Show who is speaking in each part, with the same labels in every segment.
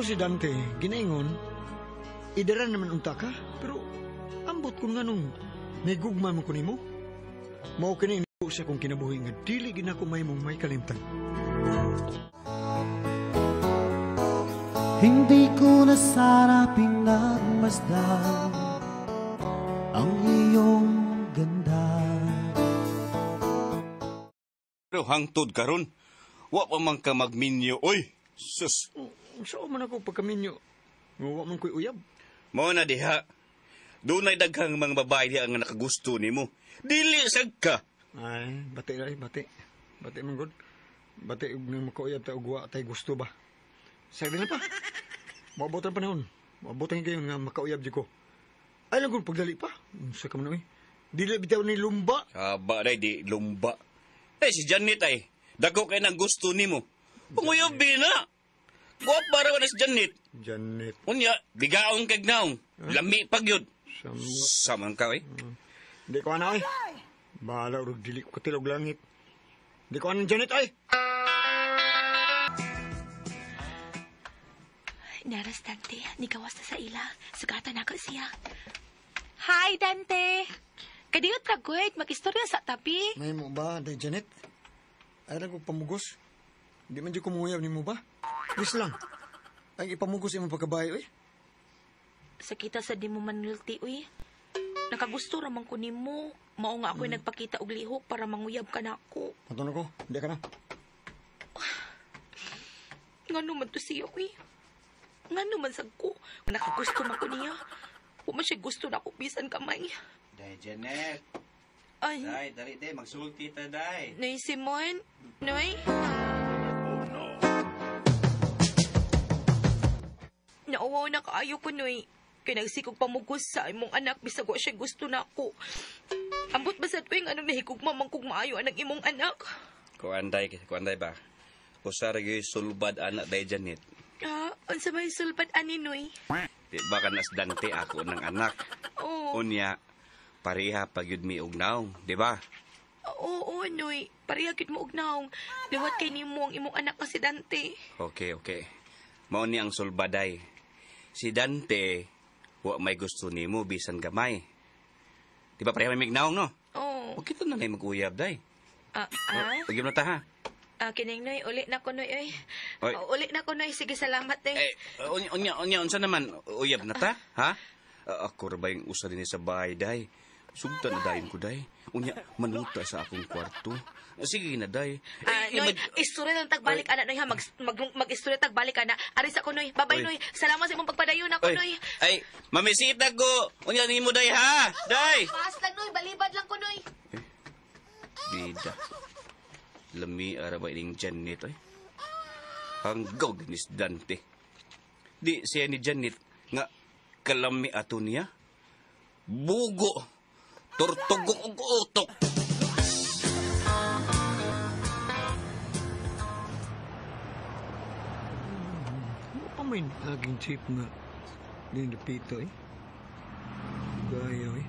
Speaker 1: si Dante, ginaingon, idaran naman unta ka, pero ambot ko nga nung may gugma mo ko nimo. Mao kini ko sa kong kinabuhi nga dili ginako may mong may kalimtan.
Speaker 2: Hindi ko na sana pinagmasdan ang iyong ganda.
Speaker 3: Pero hangtod karon, wa pa man ka magminyo, oy. Sus.
Speaker 1: Saan man ako pagkaminyo? Wa man ko'y uyab.
Speaker 3: Mao na diha. Dunay daghang mga babae diha nga nakagusto nimo. Dili sad ka.
Speaker 1: Ay, bati ay, bati. Bati man gud. Bati ug nang makauyab ta ug wa tay gusto ba. Sagdi na pa. Mabutan panahon. Mabutan kayo nga makauyab di ko. Ay lang kung pagdali pa. Sa ka man oy. Dili bitaw ni lumba.
Speaker 3: Aba day di lumba. Eh si Janet ay dako kay nang gusto nimo. Panguyab na. Guwap para na si Janet.
Speaker 1: Janet.
Speaker 3: Unya, bigaong kag naong. Lami pag yun. Saman ka, eh.
Speaker 1: Di ko ana, ay. Bahala, urog dili ko katilog langit. Di ko ana, Janet, ay.
Speaker 4: Naras, Dante. Nigawas na sa ila. Sugatan ako siya. Hi, Dante. Kadiyot ka, Gwyd. Mag-istorya sa tabi.
Speaker 1: May mo ba, day Janet? Ay lang ko pamugos. Di man di ko munguyab ni mo ba? Yes lang. Ay ipamugos imong pagkabayo, eh.
Speaker 4: Sa kita sa di mo manulti, uy. Nakagusto raman ko ni mo. Mao nga ako'y nagpakita og lihok para manguyab ka na ako.
Speaker 1: Matulog ko, hindi ka na.
Speaker 4: Nga naman to siya, uy. Nga naman sag ko. Nakagusto man ko niya. Kung siya gusto na ako, bisan kamay.
Speaker 3: Day, Janet.
Speaker 4: Ay,
Speaker 3: Day, dali, day. Magsulti ta, day.
Speaker 4: Noy Simon? Noy? Nauwaw na kaayo ko, Noy. Kaya nagsikog pamugos sa imong anak bisag wa siya gusto na ako. Ambot ba sa tuwing anong nahigugma man kung maayo ang imong anak?
Speaker 3: Kuanday ba? Usar gyud sulbad anak day Janet.
Speaker 4: Ah, unsa may sulbad ani, Noy?
Speaker 3: Di ba ka nas Dante ako ng anak?
Speaker 4: Oo.
Speaker 3: Unya, pareha pag yun mi ugnaw, di ba?
Speaker 4: Oo, Noy. Pareha gid mo og naong. Liwat kay nimo ang imong anak nga si Dante.
Speaker 3: Okay. Mao ni ang sulbaday. Si Dante, wa may gusto nimo bisan gamay. Di ba pareha may mignaong, no?
Speaker 4: Oo.
Speaker 3: O kita na na mag-uyab, day. Ugyab na ta, ha?
Speaker 4: Kining, Noy. Uli na ko, Noy. Oy.
Speaker 3: Oy.
Speaker 4: Uli na ko, Noy. Sige, salamat, eh.
Speaker 3: Unya, unsa naman? Uyab na ta, ha? Ako ra ba yung usa din sa bahay, day? Sugta na dayon ko, day. Unya, manuta sa akong kwarto. Sige na, day.
Speaker 4: Noy, istorya lang tagbalik, ana, Noy, ha? Mag-istorya tagbalik, ana. Aris ako, Noy. Bye-bye, Noy. Salamat sa imong pagpadayon ako, Noy.
Speaker 3: Ay, mamisit na ko. Unya, ni mo, day, ha? Day!
Speaker 4: Paas lang, Noy. Balibad lang ko, Noy.
Speaker 3: Bida. Lami arabay ning Janet, ay. Hanggaw din is Dante. Di siya ni Janet nga kalami ato niya. Bugo. Tortugok og utok.
Speaker 1: Ano pa may naging chip nga dinipito, eh. Gaya, eh.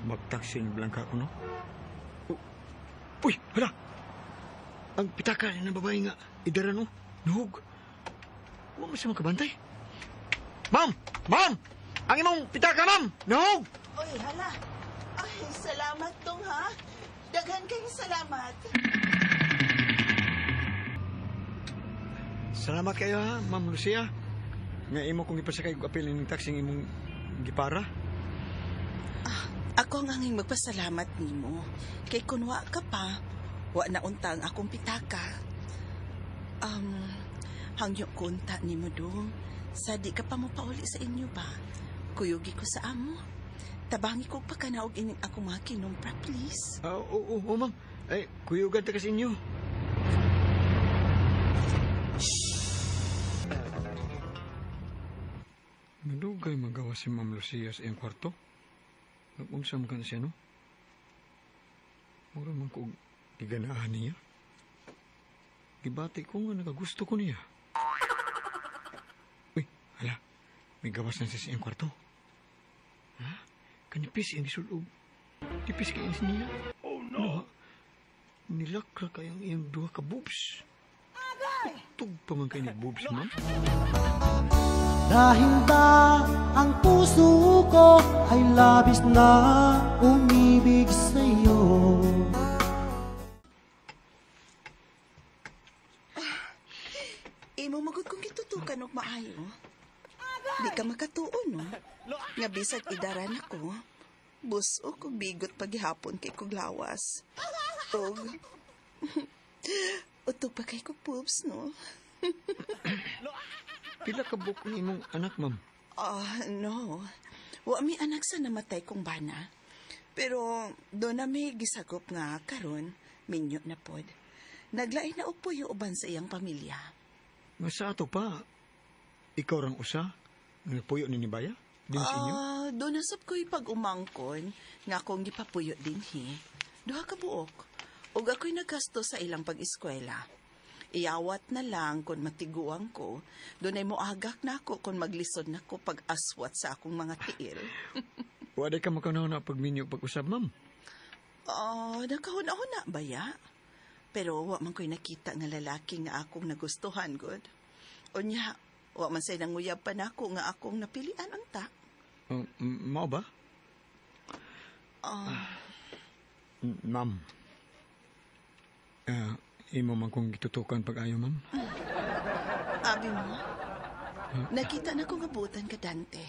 Speaker 1: Magtaksin blanca ko, no? Uy, hala! Ang pitaka ng babae nga, idara no, nuhog. Huwag mo siya makabantay. Ma'am! Ma'am! Ang imong pitaka, ma'am! Nuhog!
Speaker 5: Oy, hala. Ay, salamat tong, ha? Daghan kayong salamat.
Speaker 1: Salamat kayo, ha, Ma'am Lucia. Nga imo kong ipasakay og apil ng taxi ng imong gipara.
Speaker 5: Ako nga ngayong magpasalamat nimo. Kay kunwa ka pa, wa na untang akong pitaka. Hangyo kunta nimo dong. Sa di ka pa mo pauli sa inyo ba? Kuyugi ko sa amo. Tabangi ko pa kanaog ining ako mga kinumpra, please.
Speaker 1: Oo, ma'am. Ay, kuyugan ta kasi inyo. Nadugay magawa si Ma'am Lucia sa iyang kwarto. Nag-unsa man ka na siya, no? Mura man ko iganahan niya. Gibati ko nga nakagusto ko niya. Uy, hala. May gawas na siya sa iyang kwarto. Ha? Kanipis iyang isulog. Tipis ka iyang niya. Oh, no! Nilakra kayang iyang duha ka boobs. Tug pa man kayo ni boobs, ma'am.
Speaker 2: Dahil ba ang puso ko ay labis na umibig sa'yo.
Speaker 5: Imo magud kung gitutukan og maayo. Di ka makatuon, no? Nga bisag idaran ako, busog kog bigot paghihapon kay kog lawas. Og uto pa kay kog poops, no?
Speaker 1: Pila ka buok ni imong anak, ma'am?
Speaker 5: No. Wa mi anak sa namatay kong bana. Pero doon na may gisagop nga karon, minyo na pod. Naglain na upoy uban sa iyang pamilya.
Speaker 1: Nga sa ato pa, ikaw rang usa, nga puyo ni Nibaya? Din sa inyo?
Speaker 5: Doon nasab ko'y pag-umangkon nga akong gipapuyo din Duha ka buok. Ug ako'y nagasto sa ilang pag-eskwela. Iyawat na lang kung matiguang ko, doon ay moagak na ako kung maglisod na ko pag-aswat sa akong mga tiil.
Speaker 1: Waday ka makanaw na pagminyo pag-usab, ma'am?
Speaker 5: Nakahuna-huna ba ya? Pero wa man ko'y nakita nga lalaki nga akong nagustuhan, good. Unya, wa man say nanguyab pa nako nga akong napilian ang ta.
Speaker 1: Mao ba? Ma'am. Imo man kong gitutukan pag-ayo, ma'am?
Speaker 5: Abi mo, nakita na ko nga butan ka, Dante.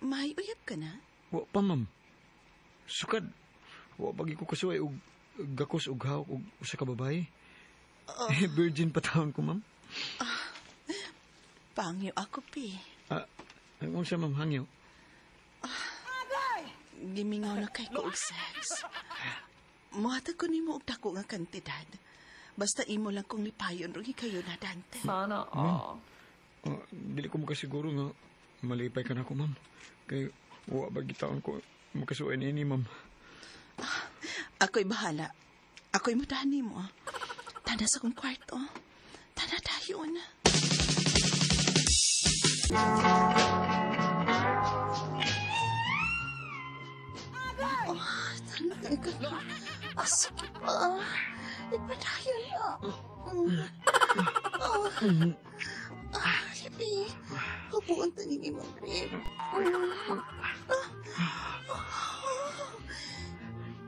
Speaker 5: May uyab ka na?
Speaker 1: Wa pa, ma'am. Sukad, wa pagi ko kasuway og gakos og hawak og usa ka babae. Virgin pa taon ko, ma'am.
Speaker 5: Pangyo ako, Pi.
Speaker 1: Ang sa ma'am, hangyo?
Speaker 5: Gimingaw na kay ko og sex. Muhatag ko nimo og dako nga kantidad. Basta imo lang kong lipayon ron kayo na, Dante.
Speaker 6: Sana all.
Speaker 1: Dili ko makasiguro nga malipay ka na ako, ma'am. Kay wa ba gitaon ko makasuway ni ma'am.
Speaker 5: Ako'y bahala. Ako'y mudani mo. Tana sa kong kwarto. Tana tayo na. Tana ka na. Sige pa. Ipadayo na. Lipi. Hubuan taning imong rib.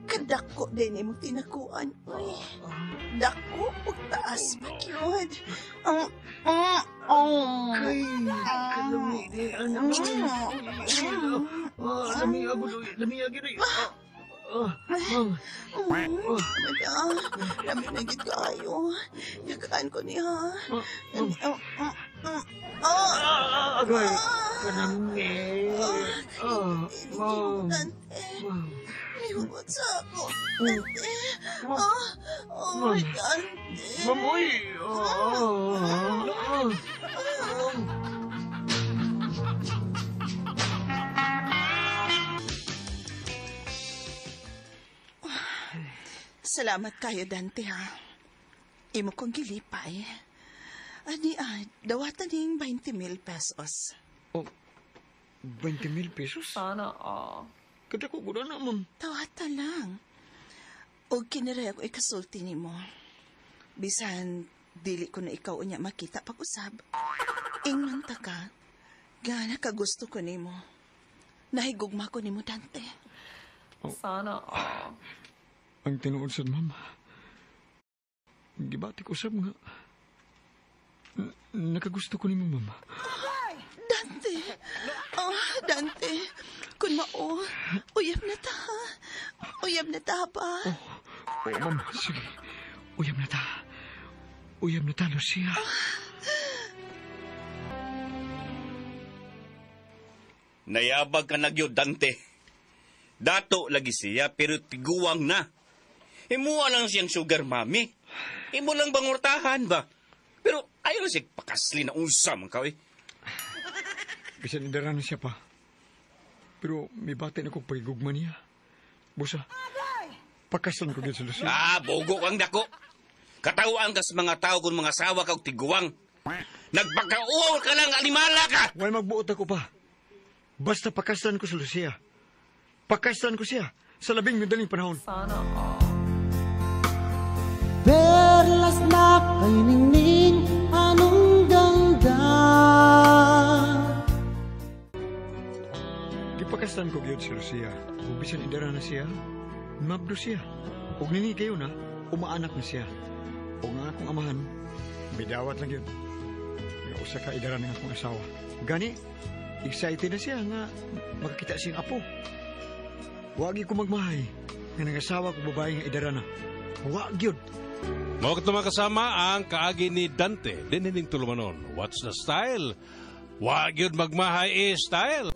Speaker 5: Kadako din imong tinakuan. Dako ug taas pakyod.
Speaker 1: Kalami, lami agiri. Ma'am.
Speaker 5: Lami na gid kayo. Yakaan ko niya.
Speaker 1: Agay, kalami. Ma'am. Ma'am.
Speaker 5: Huwag sa ako. Dante. Dante.
Speaker 1: Mamoy.
Speaker 5: Salamat kayo, Dante, ha. Imo kong gilipay. Dawatan ning 20,000 pesos.
Speaker 1: 20,000 pesos?
Speaker 6: Sana all.
Speaker 1: Kada ko gula na, ma'am.
Speaker 5: Tawatan lang. O kiniray ako ikasulti ni mo. Bisan, dili ko na ikaw unya makita pag-usab. Ingman ta ka, gana ka gusto ko ni mo. Nahigugma ko ni mo, Dante.
Speaker 6: Sana all.
Speaker 1: Ang tinuod sad, ma'am. Gibati ko usab nga. Nakagusto ko ni mo, ma'am.
Speaker 5: Dante! Dante! Kun mao, uyab na ta, ha? Uyab na ta ba?
Speaker 1: Ma'am. Sige. Uyab na ta. Uyab na ta, Lucia.
Speaker 3: Nayabag ka nagyo, Dante. Dato lagi siya, pero tiguang na. Imo lang siyang sugar mami. Imo lang bangurtahan ba? Pero ayaw na siya pakasli na usam ang kawin.
Speaker 1: Bisan idaran na siya pa. Pero may bati na kong pagigugma niya. Busa, pakasan ko din sa Lucia.
Speaker 3: Bogo kang dako. Katawaan ka sa mga tao kung mga sawa ka o tiguang. Nagpagkauaw ka lang, alimala ka!
Speaker 1: Why magbuot ako pa? Basta pakasan ko sa Lucia. Pakasan ko siya sa labing madaling panahon.
Speaker 6: Sana all.
Speaker 2: Perlas na kay ningning, anong ganda
Speaker 1: Understand ko gyud si Lucia. Ug bisan idara na siya, mabdo siya. Ug nini kayo na, umaanak na siya. Ug nga akong amahan, bidawat lang yun. Nga usa ka idara ng akong asawa. Gani, excited na siya nga makakita siyang apo. Wagi ko magmahay nga nang-asawa ko babae nga idara na. Wag yun.
Speaker 7: Mao kat naman kasama ang kaagi ni Dante. Dinining tulumanon. What's the style? Wag yun magmahay style.